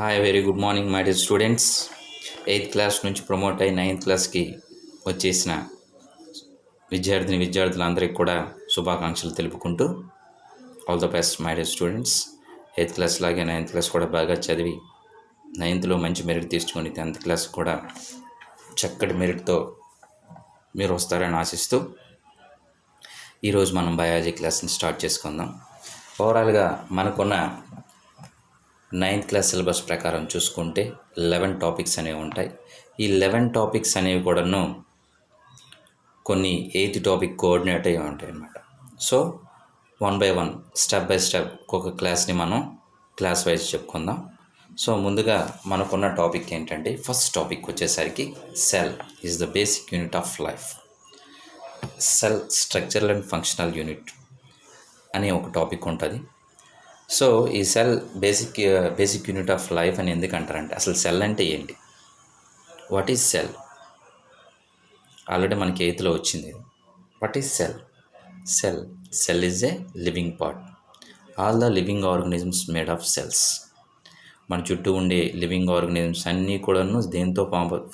Hi very good morning my dear students. 8th class నుంచి promote అయ్యి 9th క్లాస్కి వచ్చేసిన విద్యార్థులందరికీ కూడా శుభాకాంక్షలు తెలుపుకుంటూ all the best my dear students. 8th class లాగే 9th క్లాస్ కూడా బాగా చదివి 9thలో మంచి మెరిట్ తీసుకొని 10th క్లాస్ కూడా చక్కటి మెరిట్తో మీరు వస్తారని ఆశిస్తూ ఈరోజు మనం బయాలజీ క్లాస్ని స్టార్ట్ చేసుకుందాం. ఓవరాల్గా మనకున్న 9th క్లాస్ సిలబస్ ప్రకారం చూసుకుంటే 11 టాపిక్స్ అనేవి ఉంటాయి. ఈ 11 టాపిక్స్ అనేవి కూడాను కొన్ని 8th టాపిక్ కోఆర్డినేట్ అయ్యి ఉంటాయి అన్నమాట. So 1 by 1 step by step ఒక్కొక్క క్లాస్ని మనం క్లాస్ వైజ్ చెప్పుకుందాం. సో ముందుగా మనకున్న టాపిక్ ఏంటంటే, ఫస్ట్ టాపిక్ వచ్చేసరికి cell is the basic unit of life. Cell structural and functional unit అనే ఒక టాపిక్ ఉంటుంది. సో ఈ cell basic unit of life అని ఎందుకు అంటారంటే, అసలు సెల్ అంటే ఏంటి, వాట్ ఈజ్ సెల్? ఆల్రెడీ మనకి 8thలో వచ్చింది. What is cell? Cell is a living part. All the living organisms made of cells. మన చుట్టూ ఉండే లివింగ్ ఆర్గనిజమ్స్ అన్నీ కూడాను దేంతో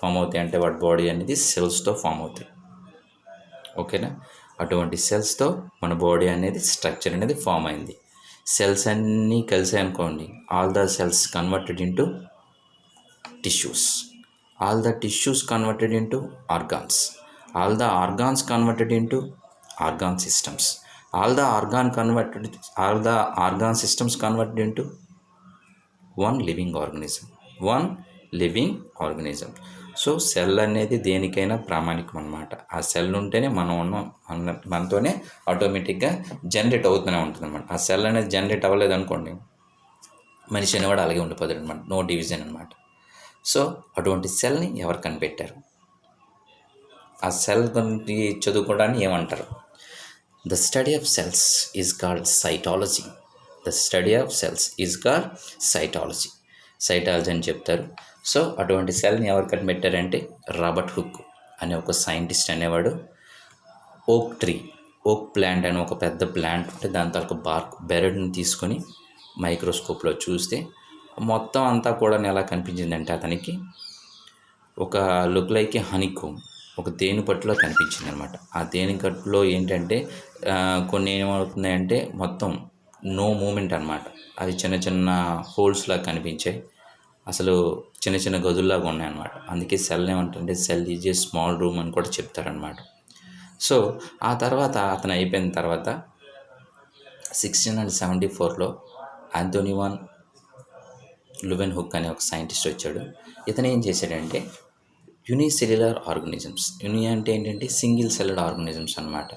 ఫామ్ అవుతాయి అంటే, వాటి బాడీ అనేది సెల్స్తో ఫామ్ అవుతాయి. ఓకేనా? అటువంటి సెల్స్తో మన బాడీ అనేది స్ట్రక్చర్ అనేది ఫామ్ అయింది. సెల్స్ అన్నీ కలిసాయి అనుకోండి, all the cells converted into tissues, all the tissues converted into organs, all the organs converted into organ systems, all the organ systems converted into one living organism. So cell అనేది దేనికైనా ప్రామాణికం అన్నమాట. ఆ cell ఉంటేనే మనతోనే ఆటోమేటిక్గా generate అవుతూనే ఉంటుంది అనమాట. ఆ సెల్ అనేది జనరేట్ అవ్వలేదు అనుకోండి, మనిషి అనేవాడు అలాగే ఉండిపోతాడు అనమాట. నో డివిజన్ అనమాట. సో అటువంటి సెల్ని ఎవరు కనిపెట్టారు? ఆ సెల్ గురించి చదువుకోవడాన్ని ఏమంటారు? The study of cells is called cytology. Cytology అని చెప్తారు. సో అటువంటి సెల్ని ఎవరు కనిపెట్టారంటే, రాబర్ట్ హుక్ అనే ఒక సైంటిస్ట్ అనేవాడు ఓక్ ప్లాంట్ అని ఒక పెద్ద ప్లాంట్ ఉంటే దాని తాలూకు బెరడ్ని తీసుకొని మైక్రోస్కోప్లో చూస్తే మొత్తం అంతా కూడా ఎలా కనిపించిందంటే, అతనికి ఒక లుక్ లైక్ హనీకోమ్, ఒక తేనెపట్టులో కనిపించింది అనమాట. ఆ తేనెపట్టులో ఏంటంటే కొన్ని ఏమవుతున్నాయంటే మొత్తం నో మూమెంట్ అనమాట. అవి చిన్న చిన్న హోల్స్లాగా కనిపించాయి. అసలు చిన్న చిన్న గదుల్లాగా ఉన్నాయన్నమాట. అందుకే సెల్ ఏమంటారంటే, cell is a small room అని కూడా చెప్తారనమాట. సో ఆ తర్వాత అతను అయిపోయిన తర్వాత 1674లో ఆంథోనీ వాన్ లువెన్హుక్ అనే ఒక సైంటిస్ట్ వచ్చాడు. ఇతను ఏం చేశాడంటే, యూనిసెల్యులర్ ఆర్గనిజమ్స్, అంటే ఏంటంటే సింగిల్ సెల్డ్ ఆర్గనిజమ్స్ అనమాట.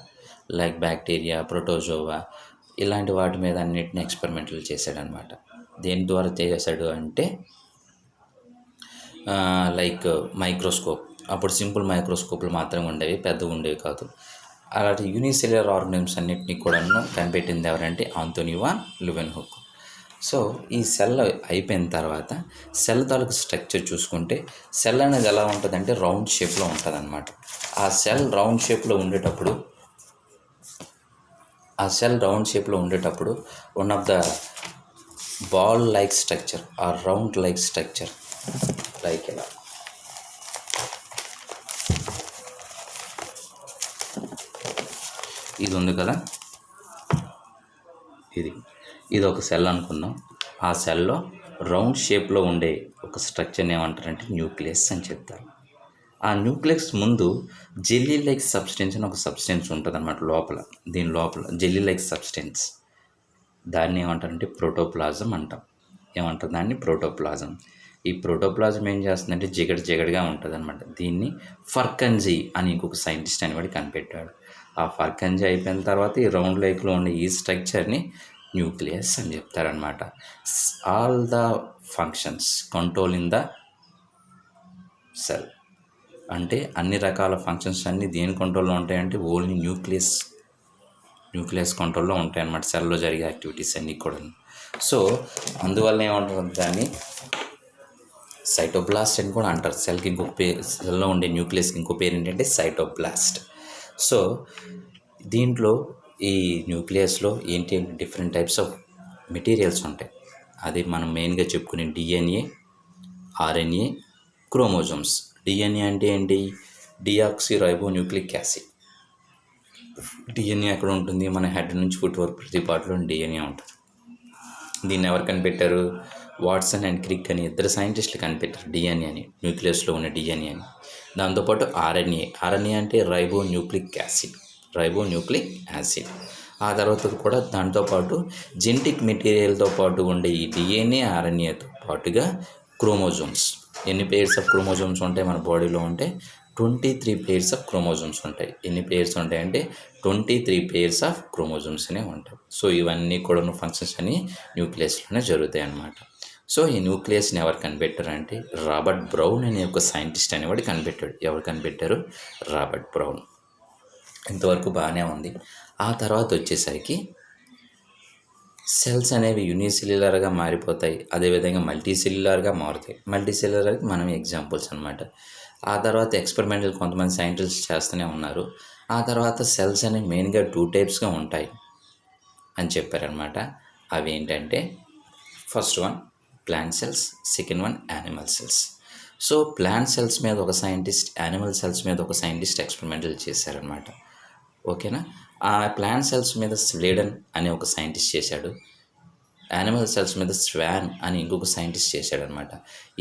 లైక్ బ్యాక్టీరియా, ప్రోటోజోవా ఇలాంటి వాటి మీద అన్నిటిని ఎక్స్పెరిమెంట్లు చేశాడనమాట. దేని ద్వారా చేశాడు అంటే, లైక్ మైక్రోస్కోప్. అప్పుడు సింపుల్ మైక్రోస్కోప్లు మాత్రమే ఉండేవి, పెద్దగా ఉండేవి కాదు. అలాంటి యూనిసెల్యులర్ ఆర్గనిజమ్స్ అన్నిటినీ కూడా కనిపెట్టింది ఎవరంటే ఆంథోనీ వాన్ లువెన్హుక్. సో ఈ సెల్ అయిపోయిన తర్వాత సెల్ తాలూకు స్ట్రక్చర్ చూసుకుంటే, సెల్ అనేది ఎలా ఉంటుందంటే రౌండ్ షేప్లో ఉంటుంది అనమాట. ఆ సెల్ రౌండ్ షేప్లో ఉండేటప్పుడు one of the ball like structure or round like structure, like ఇలా ఇది ఉంది కదా, ఇది ఒక సెల్ అనుకుందాం. ఆ సెల్లో రౌండ్ షేప్లో ఉండే ఒక స్ట్రక్చర్ని ఏమంటారంటే న్యూక్లియస్ అని చెప్తారు. ఆ న్యూక్లియస్ ముందు జెల్లీ లైక్ సబ్స్టెన్స్ అని ఒక సబ్స్టెన్స్ ఉంటుంది అన్నమాట. దీని లోపల జెల్లీ లైక్ సబ్స్టెన్స్, దాన్ని ఏమంటారంటే ప్రోటోప్లాజం అంటాం. దాన్ని ప్రోటోప్లాజం. ఈ ప్రోటోప్లాజం ఏం చేస్తుందంటే జిగడగా ఉంటుంది అనమాట. దీన్ని ఫర్కన్జీ అని ఇంకొక సైంటిస్ట్ అనేవాడు కనిపెట్టాడు. ఆ ఫర్కన్జీ అయిపోయిన తర్వాత ఈ రౌండ్ లైక్లో ఉండే ఈ స్ట్రక్చర్ని న్యూక్లియస్ అని చెప్తారనమాట. All the functions controlling the cell, అంటే అన్ని రకాల ఫంక్షన్స్ అన్నీ దేని కంట్రోల్లో ఉంటాయంటే ఓన్లీ న్యూక్లియస్ కంట్రోల్లో ఉంటాయి అన్నమాట, సెల్లో జరిగే యాక్టివిటీస్ అన్నీ కూడా. సో అందువల్ల ఏమంటారు, దాన్ని సైటోబ్లాస్ట్ అని కూడా అంటారు. సెల్లో ఉండే న్యూక్లియస్కి ఇంకో పేరు ఏంటంటే సైటోబ్లాస్ట్. సో దీంట్లో ఈ న్యూక్లియస్లో ఏంటి డిఫరెంట్ టైప్స్ ఆఫ్ మెటీరియల్స్ ఉంటాయి. అది మనం మెయిన్గా చెప్పుకునే డిఎన్ఏ, ఆర్ఎన్ఏ, క్రోమోజోమ్స్. డిఎన్ఏ అంటే ఏంటి? Deoxy ribonucleic acid. డిఎన్ఏ ఎక్కడ ఉంటుంది? మన హెడ్ నుంచి ఫుట్ వరకు ప్రతి పార్ట్లో డిఎన్ఏ ఉంటుంది. దీన్ని ఎవరు కనిపెట్టారు? వాట్సన్ అండ్ క్రిక్ అని ఇద్దరు సైంటిస్టులు కనిపెట్టారు డిఎన్ఏ అని, న్యూక్లియస్లో ఉన్న డిఎన్ఏ అని. దాంతోపాటు ఆర్ఎన్ఏ అంటే రైబోన్యూక్లిక్ యాసిడ్. ఆ తర్వాత కూడా దాంతోపాటు జెనెటిక్ మెటీరియల్తో పాటు ఉండే ఈ డిఎన్ఏ, ఆర్ఎన్ఏతో పాటుగా క్రోమోజోమ్స్. ఎన్ని పెయిర్స్ ఆఫ్ క్రోమోజోమ్స్ ఉంటాయి మన బాడీలో? అంటే 23 పెయిర్స్ ఆఫ్ క్రోమోజోమ్స్ ఉంటాయి. ఎన్ని పెయిర్స్ ఉంటాయంటే 23 పెయిర్స్ ఆఫ్ క్రోమోజోమ్స్ అనే ఉంటాయి. సో ఇవన్నీ కూడా ఫంక్షన్స్ అని న్యూక్లియస్లోనే జరుగుతాయి అన్నమాట. సో ఈ న్యూక్లియస్ని ఎవరు కనిపెట్టారంటే రాబర్ట్ బ్రౌన్ అనే ఒక సైంటిస్ట్ అనేవాడు కనిపెట్టాడు. ఎవరు కనిపెట్టారు? Robert brown. ఇంతవరకు బాగానే ఉంది. ఆ తర్వాత వచ్చేసరికి సెల్స్ అనేవి యూనిసెల్యులర్గా మారిపోతాయి, అదేవిధంగా మల్టీసెల్యులర్గా మారుతాయి. మల్టీసెల్యులర్కి మనం ఎగ్జాంపుల్స్ అనమాట. ఆ తర్వాత ఎక్స్పెరిమెంటల్ కొంతమంది సైంటిస్ట్ చేస్తూనే ఉన్నారు. ఆ తర్వాత సెల్స్ అనేవి మెయిన్గా 2 టైప్స్గా ఉంటాయి అని చెప్పారనమాట. అవి ఏంటంటే first one plant cells, second one animal cells. So plant cells మీద ఒక సైంటిస్ట్, యానిమల్ సెల్స్ మీద ఒక సైంటిస్ట్ ఎక్స్పెరిమెంటల్ చేశారనమాట. ఓకేనా? ఆ ప్లాంట్ సెల్స్ మీద స్లేడన్ అనే ఒక సైంటిస్ట్ చేశాడు. యానిమల్ సెల్స్ మీద స్వాన్ అని ఇంకొక సైంటిస్ట్ చేశాడనమాట.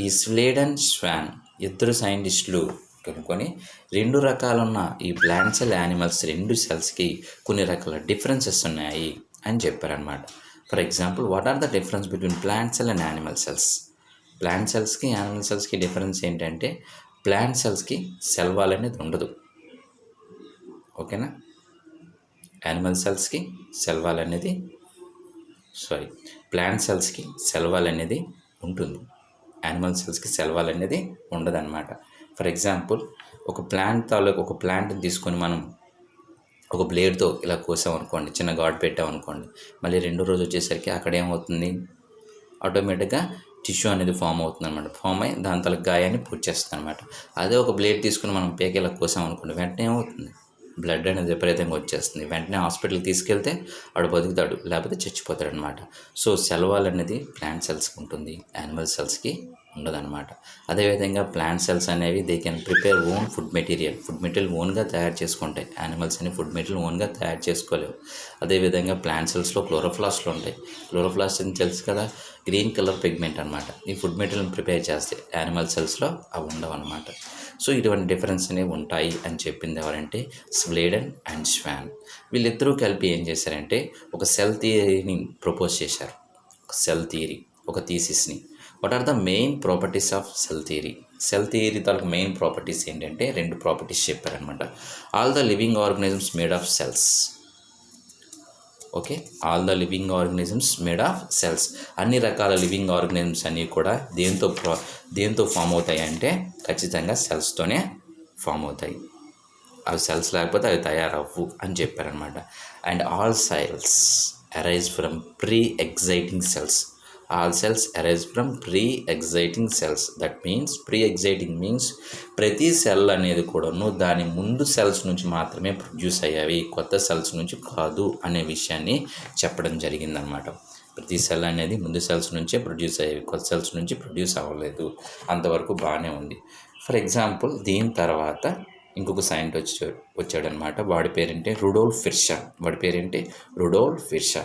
ఈ స్లేడన్, స్వాన్ ఇద్దరు సైంటిస్టులు కనుక్కొని 2 రకాలున్న ఈ ప్లాంట్ సెల్, యానిమల్స్ 2 సెల్స్కి కొన్ని రకాల డిఫరెన్సెస్ ఉన్నాయి అని చెప్పారనమాట. For example, what are the difference between plant cell and animal cells? Plant సెల్స్కి, యానిమల్ సెల్స్కి డిఫరెన్స్ ఏంటంటే ప్లాంట్ సెల్స్కి సెల్ వాల్ అనేది ఉండదు. ఓకేనా? యానిమల్ సెల్స్కి సెల్ వాల్ అనేది ప్లాంట్ సెల్స్కి సెల్ వాల్ అనేది ఉంటుంది. యానిమల్ సెల్స్కి సెల్ వాల్ అనేది ఉండదన్నమాట. ఫర్ ఎగ్జాంపుల్, ఒక ప్లాంట్ని తీసుకొని మనం ఒక బ్లేడ్తో ఇలా కోసామనుకోండి, చిన్న ఘాట్ పెట్టామనుకోండి, మళ్ళీ 2వ రోజు వచ్చేసరికి అక్కడ ఏమవుతుంది? ఆటోమేటిక్గా టిష్యూ అనేది ఫామ్ అవుతుంది అనమాట. ఫామ్ అయ్యి దాని తల గాయాన్ని పూడ్చేస్తుంది అనమాట. అదే ఒక బ్లేడ్ తీసుకుని మనం పేక ఇలా కోసామనుకోండి, వెంటనే ఏమవుతుంది? బ్లడ్ అనేది విపరీతంగా వచ్చేస్తుంది. వెంటనే హాస్పిటల్కి తీసుకెళ్తే వాడు బతుకుతాడు, లేకపోతే చచ్చిపోతాడు అనమాట. సో సెల్ వాల్ అనేది ప్లాంట్ సెల్స్కి ఉంటుంది, యానిమల్ సెల్స్కి ఉండదన్నమాట. అదేవిధంగా ప్లాంట్ సెల్స్ అనేవి they can prepare own food material ఓన్గా తయారు చేసుకుంటాయి. యానిమల్స్ అని ఫుడ్ మెటీరియల్ ఓన్గా తయారు చేసుకోలేవు. అదేవిధంగా ప్లాంట్ సెల్స్లో క్లోరోప్లాస్ట్లు ఉంటాయి. క్లోరోప్లాస్ట్ అని తెలుసు కదా, గ్రీన్ కలర్ పిగ్మెంట్ అనమాట. ఈ ఫుడ్ మెటీరియల్ని ప్రిపేర్ చేస్తాయి. యానిమల్ సెల్స్లో అవి ఉండవు అనమాట. సో ఇటువంటి డిఫరెన్స్ అనేవి ఉంటాయి అని చెప్పింది ఎవరంటే స్లేడన్ అండ్ స్వాన్. వీళ్ళిద్దరూ కలిపి ఏం చేశారంటే ఒక సెల్ థియరీని ప్రపోజ్ చేశారు. ఒక థీసిస్ని. What are the main properties of cell theory? Cell theory తాలూకు మెయిన్ ప్రాపర్టీస్ ఏంటంటే 2 ప్రాపర్టీస్ చెప్పారనమాట. All the living organisms made of cells. Okay, all the living organisms made of cells. అన్ని రకాల లివింగ్ ఆర్గనిజమ్స్ అన్నీ కూడా దేంతో ఫామ్ అవుతాయి అంటే ఖచ్చితంగా సెల్స్తోనే ఫామ్ అవుతాయి. అవి సెల్స్ లేకపోతే అవి తయారవ్వు అని చెప్పారనమాట. And all cells arise from pre exciting cells. All cells arise from pre-exciting cells. That means pre-exciting means ప్రతి సెల్ అనేది కూడాను దాని ముందు సెల్స్ నుంచి మాత్రమే ప్రొడ్యూస్ అయ్యాయి, కొత్త సెల్స్ నుంచి కాదు అనే విషయాన్ని చెప్పడం జరిగిందనమాట. ప్రతి సెల్ అనేది ముందు సెల్స్ నుంచే ప్రొడ్యూస్ అయ్యేవి, కొత్త సెల్స్ నుంచి ప్రొడ్యూస్ అవ్వలేదు. అంతవరకు బాగానే ఉంది. ఫర్ ఎగ్జాంపుల్, దీని తర్వాత ఇంకొక సైంటిస్ట్ వచ్చాడనమాట. వాడి పేరేంటి? రుడోల్ఫ్ విర్షా.